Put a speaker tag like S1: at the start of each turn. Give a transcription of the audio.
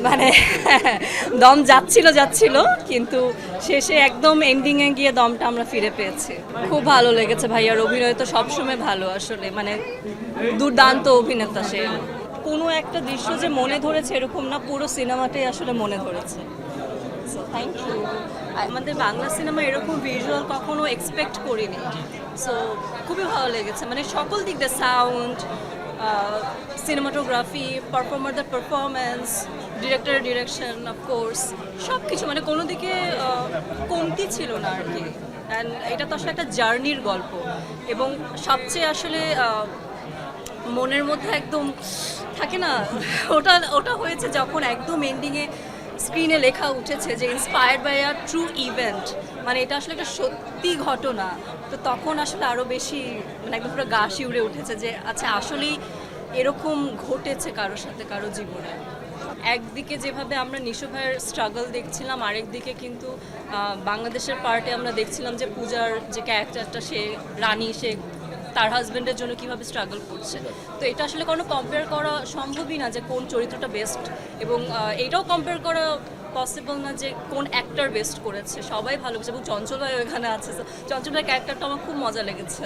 S1: মানে দম যাচ্ছিল কিন্তু শেষে একদম এন্ডিংয়ে গিয়ে দমটা আমরা ফিরে পেয়েছি। খুব ভালো লেগেছে ভাইয়ার অভিনয় তো সবসময় ভালো আসলে, মানে দুর্দান্ত অভিনেতা সে। কোনো একটা দৃশ্য যে মনে ধরেছে এরকম না, পুরো সিনেমাটাই আসলে মনে ধরেছে। So thank you. আমাদের বাংলা সিনেমা এরকম ভিজুয়াল কখনো এক্সপেক্ট করিনি। সো খুবই ভালো লেগেছে, মানে সকল দিক দিয়ে সাউন্ড, সিনেমাটোগ্রাফি, পারফর্মারদের পারফরমেন্স, ডিরেক্টরের ডিরেকশন, অফকোর্স সব কিছু, মানে কোনো দিকে কমতি ছিল না আর কি। অ্যান্ড এটা তো আসলে একটা জার্নির গল্প, এবং সবচেয়ে আসলে মনের মধ্যে একদম থাকে না, ওটা ওটা হয়েছে যখন একদম এন্ডিংয়ে স্ক্রিনে লেখা উঠেছে যে inspired by a true event, মানে এটা আসলে একটা সত্যি ঘটনা। তো তখন আসলে আরও বেশি মানে একদম পুরো গা শিউরে উঠেছে যে আচ্ছা আসলেই এরকম ঘটেছে কারোর সাথে কারো জীবনে। একদিকে যেভাবে আমরা নিশু ভাইয়ের স্ট্রাগল দেখছিলাম, আরেকদিকে কিন্তু বাংলাদেশের পার্টে আমরা দেখছিলাম যে পূজার যে ক্যারেক্টারটা, সে রানী, সে তার হাজব্যান্ডের জন্য কিভাবে স্ট্রাগল করছে। তো এটা আসলে কোনো কম্পেয়ার করা সম্ভবই না যে কোন চরিত্রটা বেস্ট, এবং এটাও কম্পেয়ার করা পসিবল না যে কোন অ্যাক্টর বেস্ট করেছে। সবাই ভালো, এবং চঞ্চল ভাই ওখানে আছে। চঞ্চল ভাইয়ের ক্যারেক্টারটা আমার খুব মজা লেগেছে।